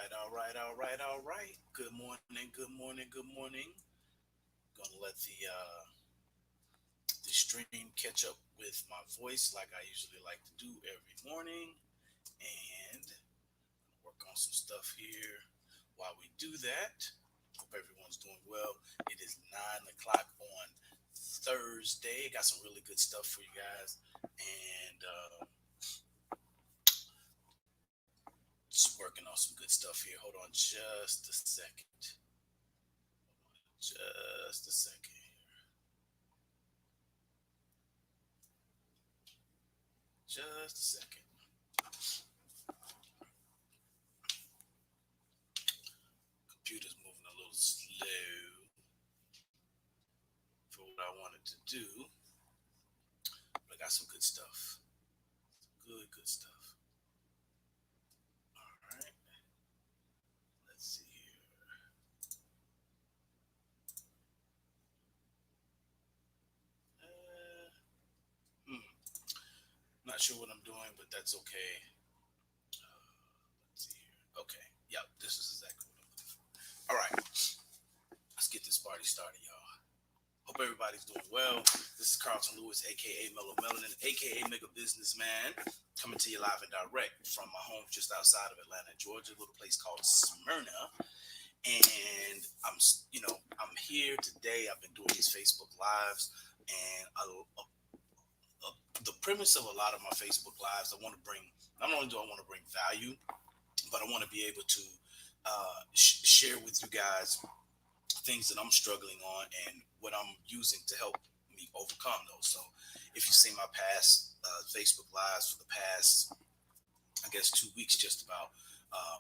All right. Good morning. Gonna let the stream catch up with my voice like I usually like to do every morning, and work on some stuff here. While we do that, hope everyone's doing well. It is 9 o'clock on Thursday. Got some really good stuff for you guys, and just working on some good stuff here. Hold on just a second. Just a second. Just a second. Computer's moving a little slow for what I wanted to do, but I got some good stuff. Good stuff. All right. Let's see here. Uh, Not sure what I'm doing, but that's okay. Let's see here. Okay. Yep. This is exactly what I'm looking for. All right. Let's get this party started, y'all. Hope everybody's doing well. This is Carlton Lewis, aka Mellow Melanin, aka Mega Businessman, coming to you live and direct from my home just outside of Atlanta, Georgia, a little place called Smyrna. And I'm here today. I've been doing these Facebook lives, and the premise of a lot of my Facebook lives, I want to bring. Not only do I want to bring value, but I want to be able to share with you guys things that I'm struggling on and what I'm using to help me overcome those. So, if you've seen my past Facebook lives for the past, I guess, 2 weeks, just about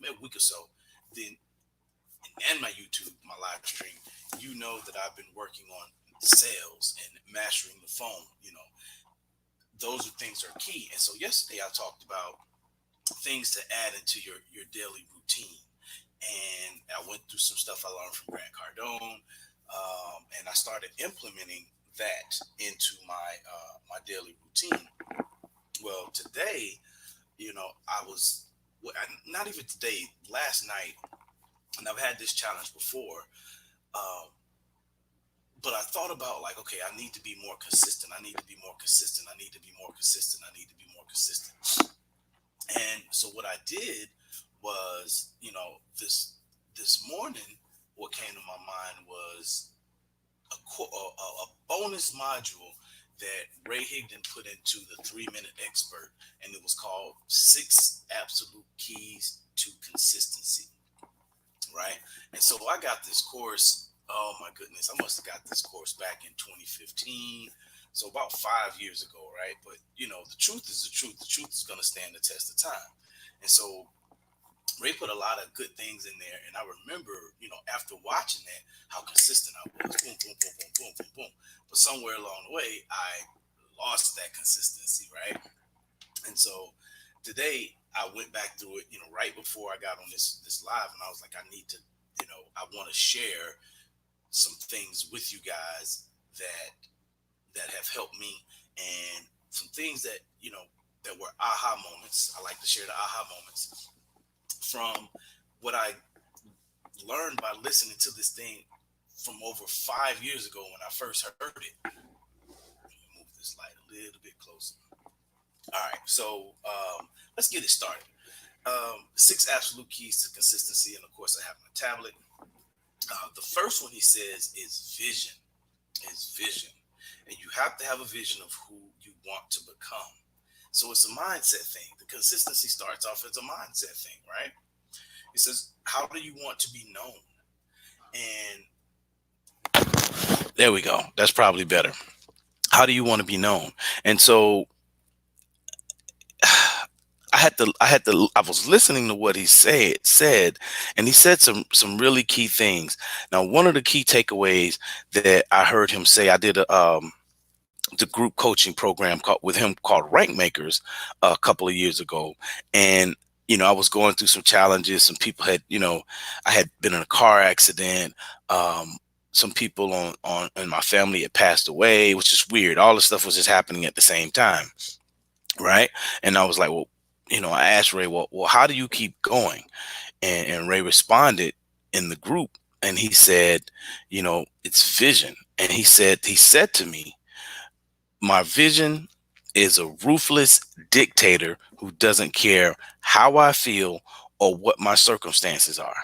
maybe a week or so, then and my YouTube, my live stream, you know that I've been working on sales and mastering the phone. Those are things that are key. And so yesterday I talked about things to add into your daily routine. And I went through some stuff I learned from Grant Cardone, and I started implementing that into my daily routine. Well, today, I was not even today, last night, and I've had this challenge before. Um, but I thought about, like, okay, I need to be more consistent. I need to be more consistent. I need to be more consistent. I need to be more consistent. And so what I did was, this morning, what came to my mind was a bonus module that Ray Higdon put into the 3 Minute Expert, and it was called Six Absolute Keys to Consistency. Right. And so I got this course. Oh my goodness. I must have got this course back in 2015. So about 5 years ago. Right. But the truth is the truth. The truth is going to stand the test of time. And so Ray put a lot of good things in there. And I remember, after watching that, how consistent I was. Boom, boom, boom, boom, boom, boom, boom. But somewhere along the way, I lost that consistency. Right. And so today I went back through it, right before I got on this live, and I was like, I need to, I want to share some things with you guys that have helped me, and some things that that were aha moments. I like to share the aha moments from what I learned by listening to this thing from over 5 years ago when I first heard it. Let me move this light a little bit closer. All right, so let's get it started. Six absolute keys to consistency, and of course, I have my tablet. The first one he says is vision. Is vision, and you have to have a vision of who you want to become. So it's a mindset thing. The consistency starts off as a mindset thing, right? He says, "How do you want to be known?" And there we go. That's probably better. How do you want to be known? And so I was listening to what he said, and he said some really key things. Now, one of the key takeaways that I heard him say, I did the group coaching program with him called Rank Makers a couple of years ago. And, I was going through some challenges. Some people had, I had been in a car accident. Some people in my family had passed away, which is weird. All this stuff was just happening at the same time. Right. And I was like, well, I asked Ray, well, how do you keep going? and Ray responded in the group, and he said, it's vision. And he said to me, my vision is a ruthless dictator who doesn't care how I feel or what my circumstances are.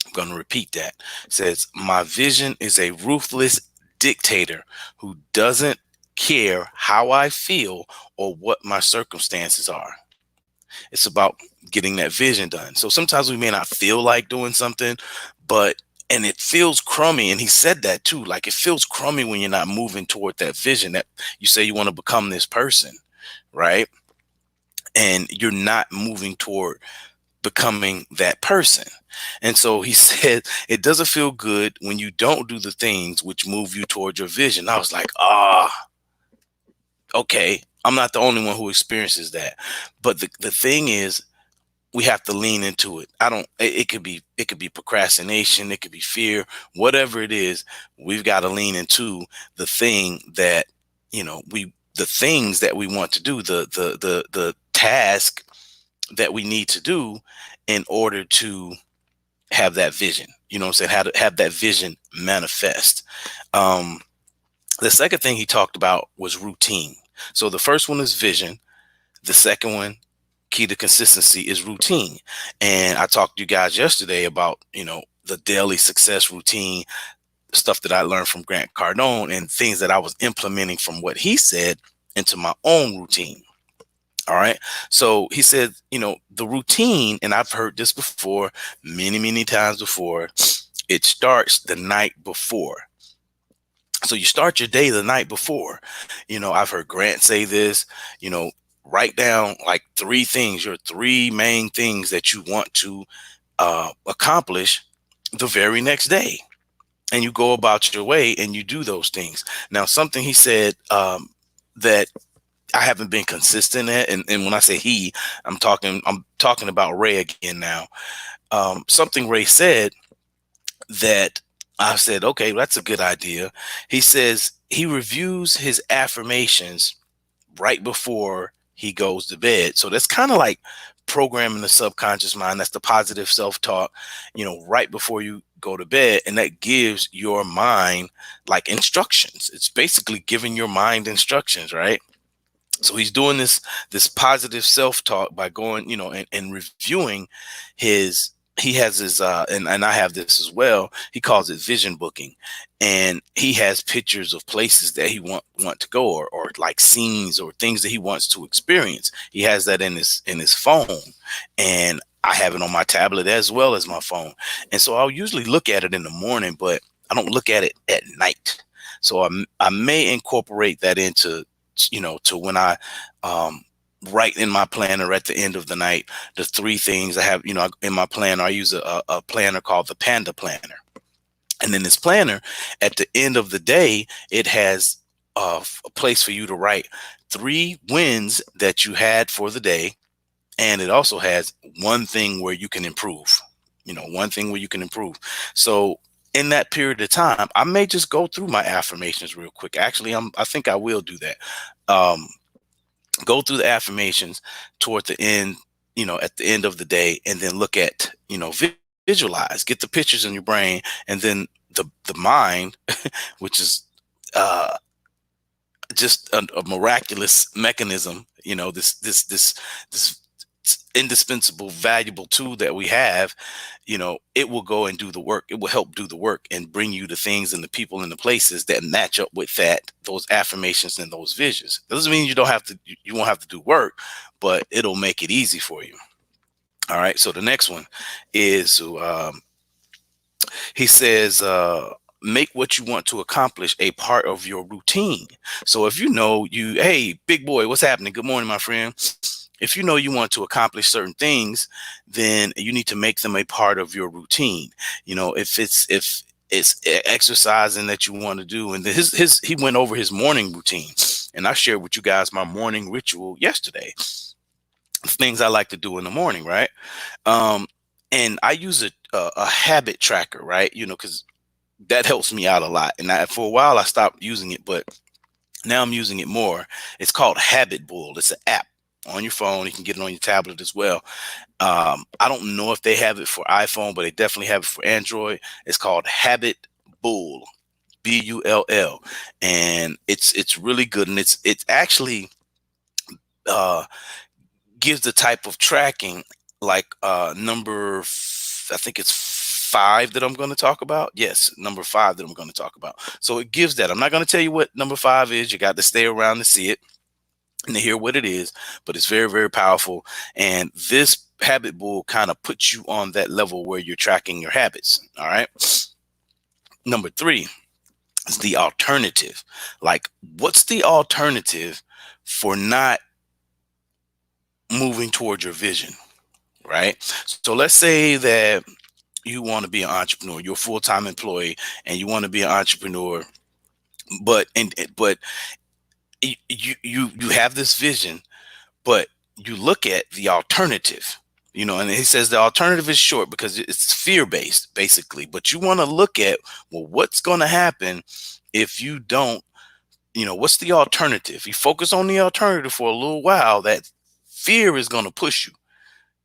I'm going to repeat that. It says, my vision is a ruthless dictator who doesn't care how I feel or what my circumstances are. It's about getting that vision done. So sometimes we may not feel like doing something, but and it feels crummy. And he said that too. Like, it feels crummy when you're not moving toward that vision that you say you want to become this person, right? And you're not moving toward becoming that person. And so he said, it doesn't feel good when you don't do the things which move you toward your vision. I was like, okay, I'm not the only one who experiences that. But the thing is, we have to lean into it. It could be procrastination, it could be fear, whatever it is. We've got to lean into the thing that, the things that we want to do, the task that we need to do in order to have that vision. You know what I'm saying? How to have that vision manifest. Um, the second thing he talked about was routine. So the first one is vision. The second one, key to consistency, is routine. And I talked to you guys yesterday about, the daily success routine, stuff that I learned from Grant Cardone and things that I was implementing from what he said into my own routine. All right. So he said, the routine, and I've heard this before many, many times before, it starts the night before. So you start your day the night before. I've heard Grant say this, write down like your three main things that you want to accomplish the very next day. And you go about your way and you do those things. Now, something he said that I haven't been consistent at, and when I say he, I'm talking about Ray again now. Something Ray said that I said, okay, that's a good idea. He says he reviews his affirmations right before he goes to bed. So that's kind of like programming the subconscious mind. That's the positive self-talk, right before you go to bed. And that gives your mind like instructions. It's basically giving your mind instructions, right? So he's doing this positive self-talk by going, and reviewing he has his and I have this as well. He calls it vision booking. And he has pictures of places that he want to go, or like scenes or things that he wants to experience. He has that in his phone. And I have it on my tablet as well as my phone. And so I'll usually look at it in the morning, but I don't look at it at night. So I may incorporate that into, to when I write in my planner at the end of the night, the three things I have, in my planner. I use a planner called the Panda Planner. And in this planner, at the end of the day, it has a place for you to write three wins that you had for the day. And it also has one thing where you can improve, one thing where you can improve. So in that period of time, I may just go through my affirmations real quick. Actually, I think I will do that. Go through the affirmations toward the end, at the end of the day, and then look at, visualize, get the pictures in your brain, and then the mind, which is just a miraculous mechanism, this indispensable, valuable tool that we have. It will go and do the work. It will help do the work and bring you the things and the people and the places that match up with those affirmations and those visions. Doesn't mean you won't have to do work, but it'll make it easy for you. All right. So the next one is, he says, make what you want to accomplish a part of your routine. So if hey, big boy, what's happening? Good morning, my friend. If you want to accomplish certain things, then you need to make them a part of your routine. If it's exercising that you want to do, and he went over his morning routine, and I shared with you guys my morning ritual yesterday. Things I like to do in the morning, right? And I use a habit tracker, right? Because that helps me out a lot. And for a while I stopped using it, but now I'm using it more. It's called Habit Bull. It's an app. on your phone. You can get it on your tablet as well. I don't know if they have it for iPhone, but they definitely have it for Android. It's called Habit Bull, Bull, and it's really good, and it's actually uh, gives the type of tracking like I think it's five that I'm going to talk about. Yes, number five that I'm going to talk about. So it gives that. I'm not going to tell you what number five is. You got to stay around to see it and to hear what it is, but it's very, very powerful. And this habit bull kind of puts you on that level where you're tracking your habits. All right. Number three is the alternative. Like, what's the alternative for not moving towards your vision? Right. So let's say that you want to be an entrepreneur, you're a full-time employee and you want to be an entrepreneur, but you have this vision, but you look at the alternative, and he says the alternative is short because it's fear-based basically, but you want to look at, well, what's going to happen if you don't, what's the alternative? You focus on the alternative for a little while, that fear is going to push you.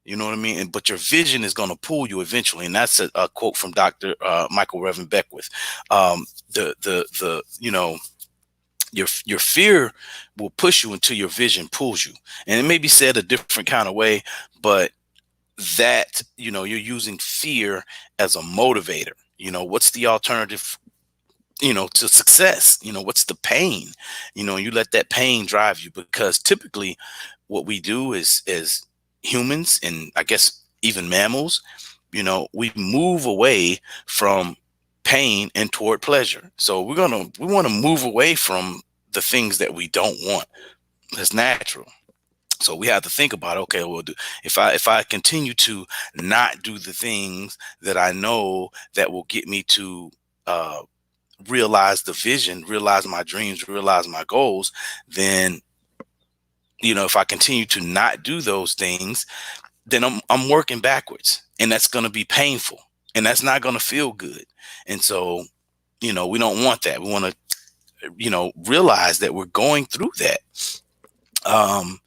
You know what I mean? But your vision is going to pull you eventually. And that's a quote from Dr. Michael Revan Beckwith. Your fear will push you until your vision pulls you. And it may be said a different kind of way, but that, you're using fear as a motivator. What's the alternative, to success? What's the pain? You let that pain drive you, because typically what we do is humans, and I guess even mammals, we move away from pain and toward pleasure. So we want to move away from the things that we don't want. That's natural. So we have to think about, okay, well, if I continue to not do the things that I know that will get me to realize the vision, realize my dreams, realize my goals, then if I continue to not do those things, then I'm working backwards, and that's going to be painful, and that's not going to feel good. And so, we don't want that. We want to, realize that we're going through that. Um,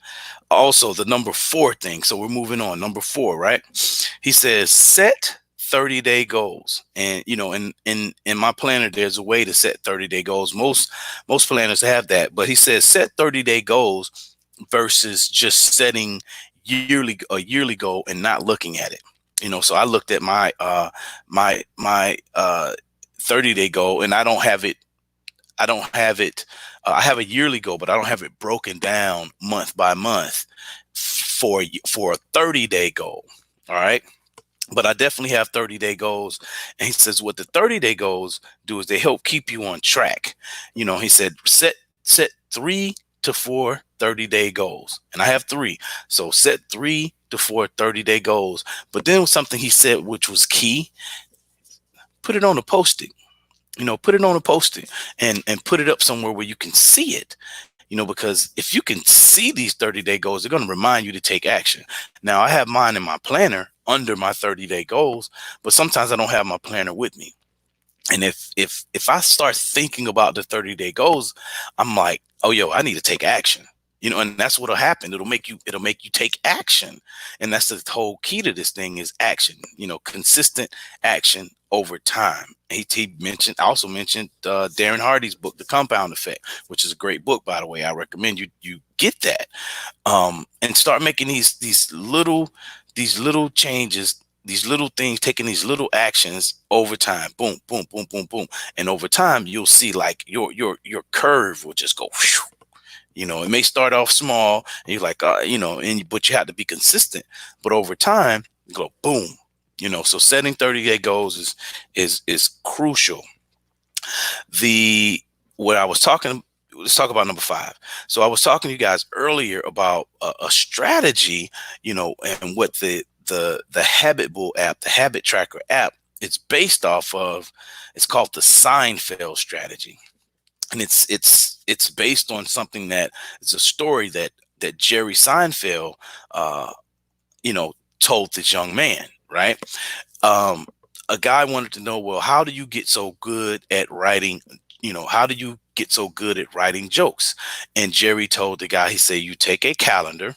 Also, the number four thing. So we're moving on. Number four, right? He says set 30-day goals. And in my planner, there's a way to set 30-day goals. Most planners have that, but he says set 30-day goals versus just setting a yearly goal and not looking at it. So I looked at my 30-day goal, and I don't have it. I have a yearly goal, but I don't have it broken down month by month for a 30-day goal. All right. But I definitely have 30-day goals. And he says what the 30-day goals do is they help keep you on track. He said set 3 to 4 30-day goals. And I have three. So set 3 to 4 30-day goals. But then something he said, which was key, put it on a post-it. Put it on a post-it and put it up somewhere where you can see it. Because if you can see these 30-day goals, they're going to remind you to take action. Now, I have mine in my planner under my 30-day goals, but sometimes I don't have my planner with me. And if I start thinking about the 30-day goals, I'm like, oh, I need to take action. And that's what'll happen. It'll make you take action. And that's the whole key to this thing is action, consistent action over time. He also mentioned Darren Hardy's book, The Compound Effect, which is a great book, by the way. I recommend you get that, and start making these little changes, these little things, taking these little actions over time. Boom, boom, boom, boom, boom. And over time, you'll see like your curve will just go whew. It may start off small and you're like, but you have to be consistent. But over time, you go boom. So setting 30-day goals is crucial. What I was talking, let's talk about number five. So I was talking to you guys earlier about a strategy, and what the Habit Bull app, the Habit Tracker app, it's based off of. It's called the Seinfeld strategy. And it's based on something that it's a story that Jerry Seinfeld, told this young man, right? A guy wanted to know, well, how do you get so good at writing? How do you get so good at writing jokes? And Jerry told the guy, he said, you take a calendar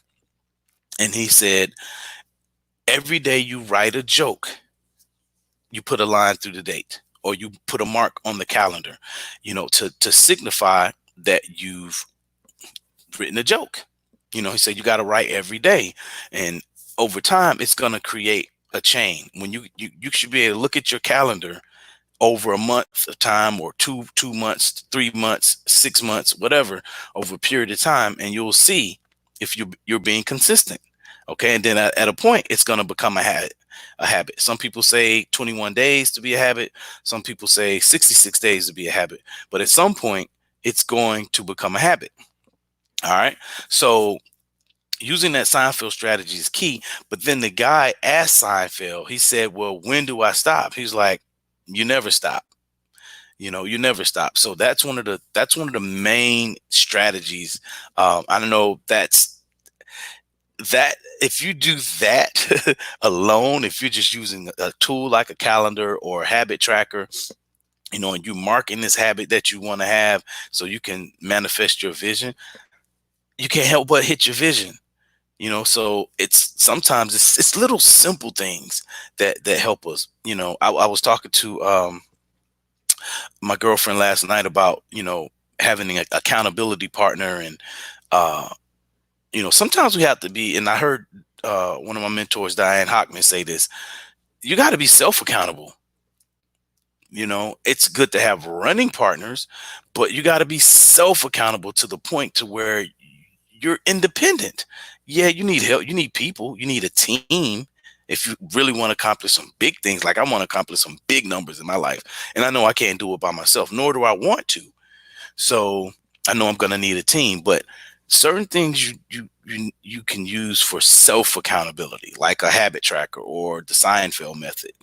And he said, every day you write a joke, you put a line through the date, or you put a mark on the calendar, to signify that you've written a joke. He said you got to write every day, and over time, it's going to create a chain. When you should be able to look at your calendar over a month of time, or two months, 3 months, 6 months, whatever, over a period of time, and you'll see if you're being consistent. Okay, and then at a point, it's going to become a habit. A habit. Some people say 21 days to be a habit. Some people say 66 days to be a habit. But at some point, it's going to become a habit. All right. So using that Seinfeld strategy is key. But then the guy asked Seinfeld, he said, well, when do I stop? He's like, you never stop. You never stop. So that's one of the main strategies. I don't know. That if you do that alone, if you're just using a tool like a calendar or a habit tracker, and you mark in this habit that you want to have so you can manifest your vision, you can't help but hit your vision. So it's sometimes it's little simple things that help us. I was talking to my girlfriend last night about having an accountability partner, and sometimes we have to be. And I heard one of my mentors, Diane Hockman, say this: you got to be self accountable. It's good to have running partners, but you got to be self accountable to the point to where you're independent. Yeah, you need help. You need people. You need a team. If you really want to accomplish some big things, like I want to accomplish some big numbers in my life, and I know I can't do it by myself, nor do I want to. So I know I'm going to need a team, but certain things you can use for self accountability, like a habit tracker or the Seinfeld method,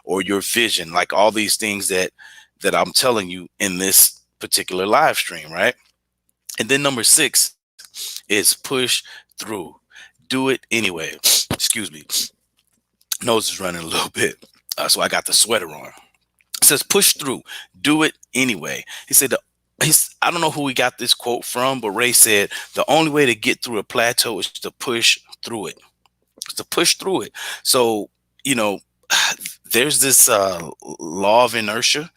or your vision, like all these things that I'm telling you in this particular live stream, right? And then number 6 is push through. Do it anyway. Excuse me. Nose is running a little bit. So I got the sweater on. It says push through. Do it anyway. He said, I don't know who he got this quote from, but Ray said, the only way to get through a plateau is to push through it. To push through it. So, you know, there's this law of inertia.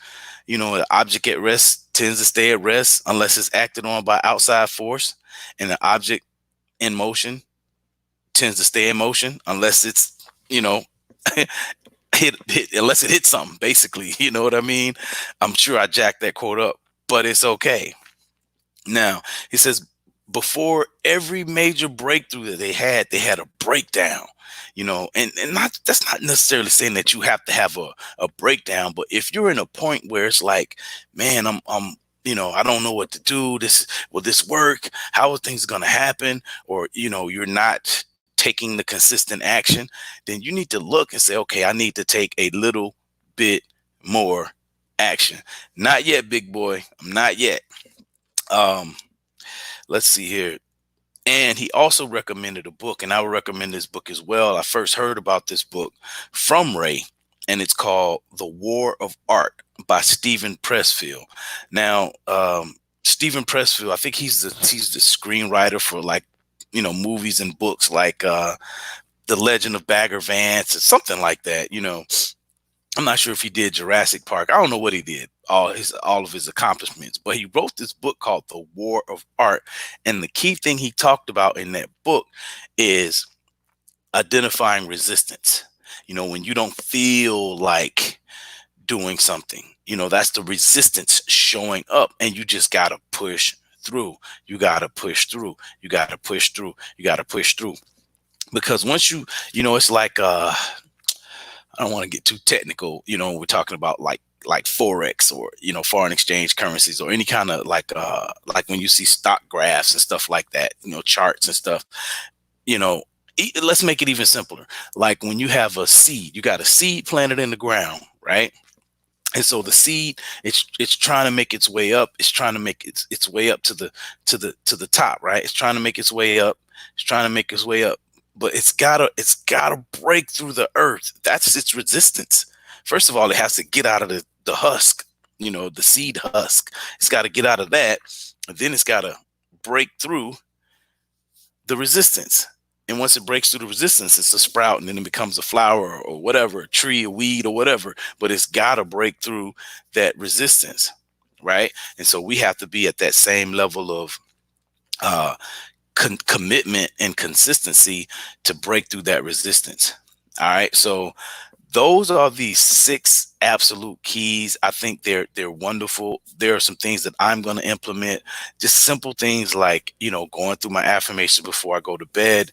An object at rest tends to stay at rest unless it's acted on by outside force. And the object in motion tends to stay in motion unless it's, hit unless it hits something, basically. You know what I mean? I'm sure I jacked that quote up, but it's okay. Now, he says, before every major breakthrough that they had a breakdown, and not that's not necessarily saying that you have to have a breakdown, but if you're in a point where it's like, man, I don't know what to do. Will this work? How are things gonna happen? Or, you're not taking the consistent action, then you need to look and say, okay, I need to take a little bit more action. Not yet, big boy. I'm not yet. Um, let's see here. And he also recommended a book, and I would recommend this book as well. I first heard about this book from Ray, and it's called The War of Art by Stephen Pressfield. Now, Stephen Pressfield, I think he's the screenwriter for, like, movies and books like The Legend of Bagger Vance or something like that. I'm not sure if he did Jurassic Park. I don't know what he did, all of his accomplishments, but he wrote this book called The War of Art. And the key thing he talked about in that book is identifying resistance. When you don't feel like doing something, that's the resistance showing up, and you just got to push through. You got to push through. You got to push through. You got to push through. Because once it's like, I don't want to get too technical, we're talking about like Forex, or, foreign exchange currencies, or any kind of like when you see stock graphs and stuff like that, charts and stuff, let's make it even simpler. Like when you have a seed, you got a seed planted in the ground, right? And so the seed, it's trying to make its way up. It's trying to make its way up to the top, right? It's trying to make its way up. It's trying to make its way up, but it's gotta break through the earth. That's its resistance. First of all, it has to get out of the husk, the seed husk. It's got to get out of that, and then it's got to break through the resistance. And once it breaks through the resistance, it's a sprout, and then it becomes a flower or whatever, a tree, a weed or whatever. But it's got to break through that resistance, right? And so we have to be at that same level of uh, commitment and consistency to break through that resistance. All right. So those are the six absolute keys. I think they're wonderful. There are some things that I'm going to implement, just simple things like, going through my affirmations before I go to bed,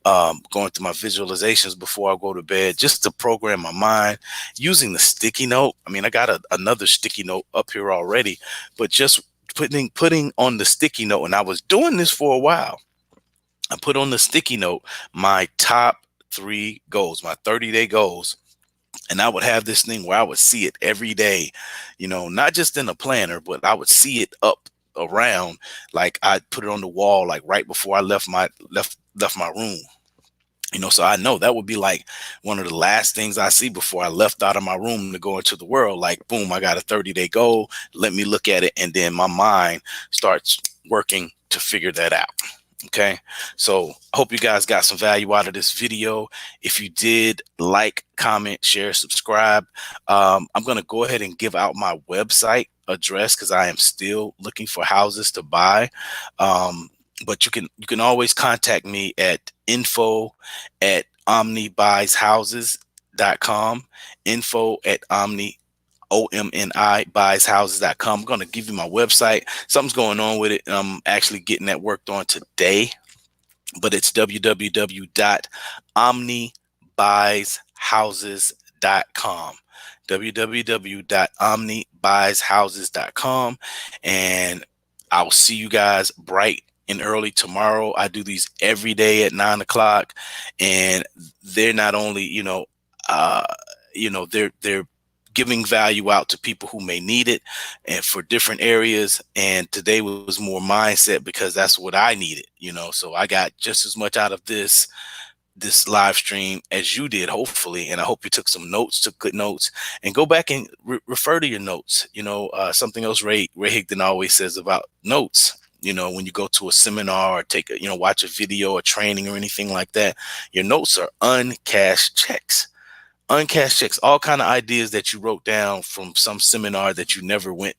going through my visualizations before I go to bed, just to program my mind, using the sticky note. I mean, I got another sticky note up here already, but just putting on the sticky note, and I was doing this for a while. I put on the sticky note my top 3 goals, my 30-day goals. And I would have this thing where I would see it every day, not just in a planner, but I would see it up around. Like I'd put it on the wall, like right before I left my room. So I know that would be like one of the last things I see before I left out of my room to go into the world. Like, boom, I got a 30-day goal. Let me look at it. And then my mind starts working to figure that out. Okay. So I hope you guys got some value out of this video. If you did, like, comment, share, subscribe. I'm going to go ahead and give out my website address because I am still looking for houses to buy. But you can always contact me at info@omnibuysHouses.com, info@omnibuysHouses.com. I'm going to give you my website. Something's going on with it, and I'm actually getting that worked on today. But it's www.omnibuysHouses.com. www.omnibuysHouses.com. And I'll see you guys bright and early tomorrow. I do these every day at 9 o'clock, and they're not only, they're giving value out to people who may need it and for different areas. And today was more mindset because that's what I needed, so I got just as much out of this live stream as you did, hopefully. And I hope you took some notes, took good notes, and go back and refer to your notes. Something else Ray Higdon always says about notes. When you go to a seminar or take watch a video or training or anything like that, your notes are uncashed checks. Uncashed checks, all kind of ideas that you wrote down from some seminar that you never went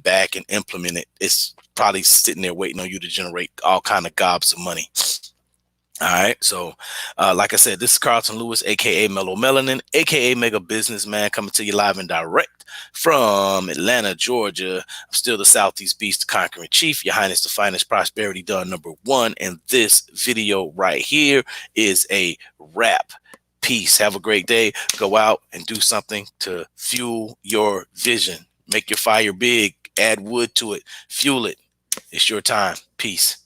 back and implemented. It's probably sitting there waiting on you to generate all kind of gobs of money. All right. So, like I said, this is Carlton Lewis, aka Mellow Melanin, aka Mega Businessman, coming to you live and direct from Atlanta, Georgia. I'm still the Southeast Beast, the Conquering Chief, Your Highness, the finest prosperity done #1. And this video right here is a wrap. Peace. Have a great day. Go out and do something to fuel your vision. Make your fire big. Add wood to it. Fuel it. It's your time. Peace.